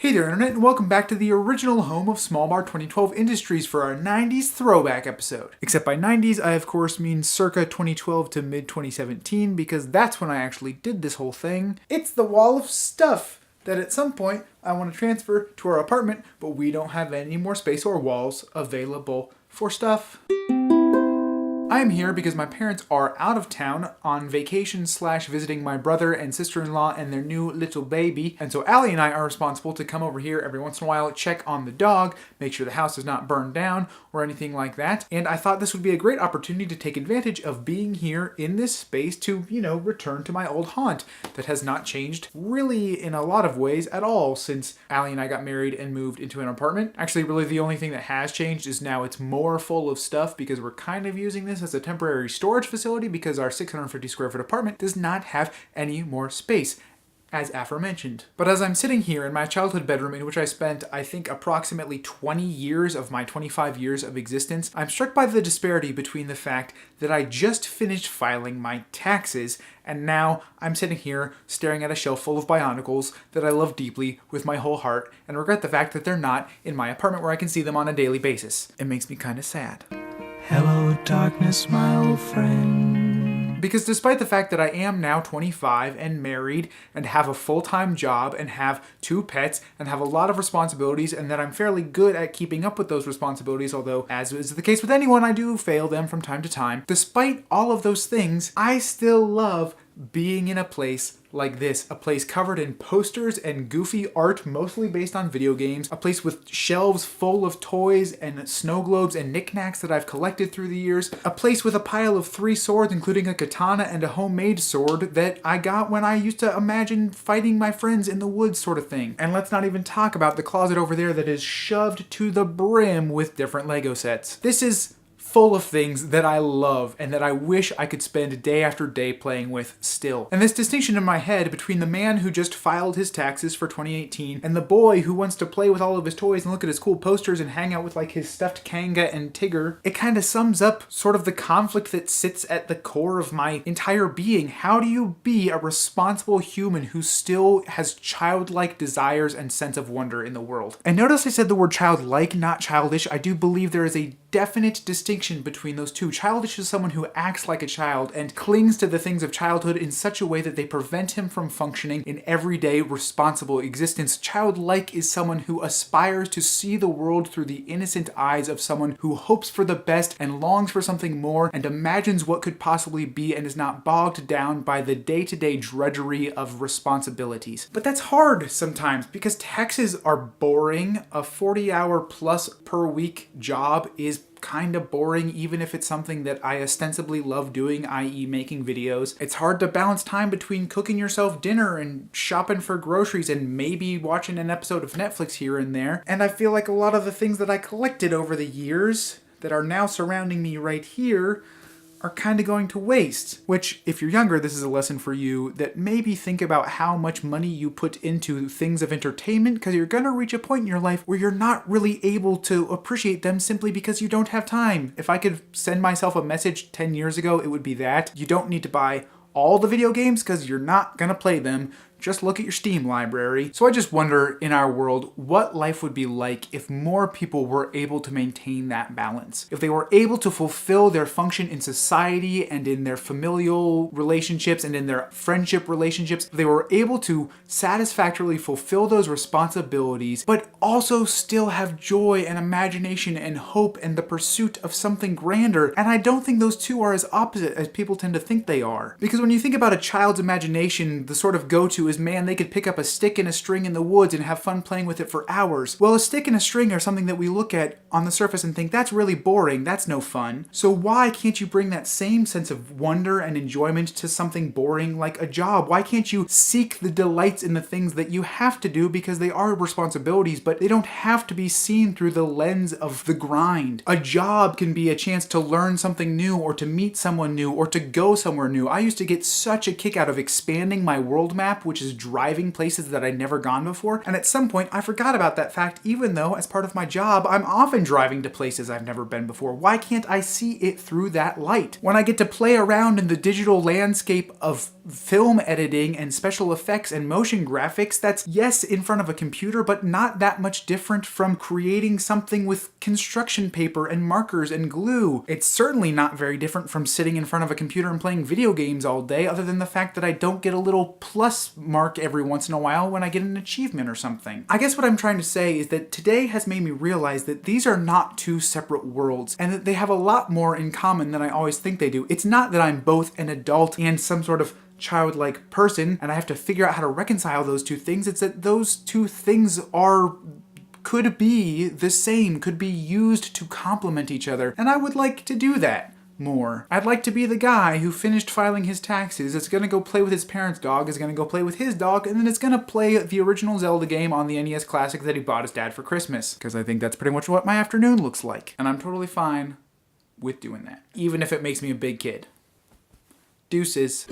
Hey there Internet, and welcome back to the original home of Small Bar 2012 Industries for our 90s throwback episode. Except by 90s, I of course mean circa 2012 to mid-2017, because that's when I actually did this whole thing. It's the wall of stuff that at some point I want to transfer to our apartment, but we don't have any more space or walls available for stuff. I'm here because my parents are out of town on vacation / visiting my brother and sister-in-law and their new little baby. And so Allie and I are responsible to come over here every once in a while, check on the dog, make sure the house is not burned down or anything like that. And I thought this would be a great opportunity to take advantage of being here in this space to, return to my old haunt that has not changed really in a lot of ways at all since Allie and I got married and moved into an apartment. Actually, really the only thing that has changed is now it's more full of stuff because we're kind of using this as a temporary storage facility because our 650 square foot apartment does not have any more space, as aforementioned. But as I'm sitting here in my childhood bedroom in which I spent, I think, approximately 20 years of my 25 years of existence, I'm struck by the disparity between the fact that I just finished filing my taxes and now I'm sitting here staring at a shelf full of Bionicles that I love deeply with my whole heart and regret the fact that they're not in my apartment where I can see them on a daily basis. It makes me kind of sad. Hello, darkness, my old friend. Because despite the fact that I am now 25 and married and have a full-time job and have 2 pets and have a lot of responsibilities and that I'm fairly good at keeping up with those responsibilities, although as is the case with anyone, I do fail them from time to time. Despite all of those things, I still love being in a place like this, a place covered in posters and goofy art, mostly based on video games, a place with shelves full of toys and snow globes and knickknacks that I've collected through the years, a place with a pile of 3 swords, including a katana and a homemade sword that I got when I used to imagine fighting my friends in the woods sort of thing. And let's not even talk about the closet over there that is shoved to the brim with different Lego sets. This is full of things that I love and that I wish I could spend day after day playing with still. And this distinction in my head between the man who just filed his taxes for 2018 and the boy who wants to play with all of his toys and look at his cool posters and hang out with like his stuffed Kanga and Tigger, it kind of sums up sort of the conflict that sits at the core of my entire being. How do you be a responsible human who still has childlike desires and sense of wonder in the world? And notice I said the word childlike, not childish. I do believe there is a definite distinction between those two. Childish is someone who acts like a child and clings to the things of childhood in such a way that they prevent him from functioning in everyday responsible existence. Childlike is someone who aspires to see the world through the innocent eyes of someone who hopes for the best and longs for something more and imagines what could possibly be and is not bogged down by the day-to-day drudgery of responsibilities. But that's hard sometimes because taxes are boring. A 40-hour plus per week job is kind of boring, even if it's something that I ostensibly love doing, i.e. making videos. It's hard to balance time between cooking yourself dinner and shopping for groceries and maybe watching an episode of Netflix here and there. And I feel like a lot of the things that I collected over the years that are now surrounding me right here are kind of going to waste. Which, if you're younger, this is a lesson for you that maybe think about how much money you put into things of entertainment, because you're going to reach a point in your life where you're not really able to appreciate them simply because you don't have time. If I could send myself a message 10 years ago, it would be that. You don't need to buy all the video games because you're not going to play them. Just look at your Steam library. So I just wonder, in our world, what life would be like if more people were able to maintain that balance. If they were able to fulfill their function in society and in their familial relationships and in their friendship relationships. If they were able to satisfactorily fulfill those responsibilities, but also still have joy and imagination and hope and the pursuit of something grander. And I don't think those two are as opposite as people tend to think they are. Because when you think about a child's imagination, the sort of go-to is, man, they could pick up a stick and a string in the woods and have fun playing with it for hours. Well, a stick and a string are something that we look at on the surface and think, that's really boring, that's no fun. So why can't you bring that same sense of wonder and enjoyment to something boring like a job? Why can't you seek the delights in the things that you have to do because they are responsibilities, but they don't have to be seen through the lens of the grind? A job can be a chance to learn something new or to meet someone new or to go somewhere new. I used to get such a kick out of expanding my world map, which is driving places that I'd never gone before. And at some point, I forgot about that fact, even though as part of my job, I'm often driving to places I've never been before. Why can't I see it through that light? When I get to play around in the digital landscape of film editing and special effects and motion graphics that's, yes, in front of a computer, but not that much different from creating something with construction paper and markers and glue. It's certainly not very different from sitting in front of a computer and playing video games all day, other than the fact that I don't get a little plus mark every once in a while when I get an achievement or something. I guess what I'm trying to say is that today has made me realize that these are not two separate worlds, and that they have a lot more in common than I always think they do. It's not that I'm both an adult and some sort of childlike person, and I have to figure out how to reconcile those two things. It's that those two things could be the same, could be used to complement each other, and I would like to do that more. I'd like to be the guy who finished filing his taxes, is gonna go play with his parents' dog, is gonna go play with his dog, and then is gonna play the original Zelda game on the NES Classic that he bought his dad for Christmas. Because I think that's pretty much what my afternoon looks like. And I'm totally fine with doing that. Even if it makes me a big kid. Deuces.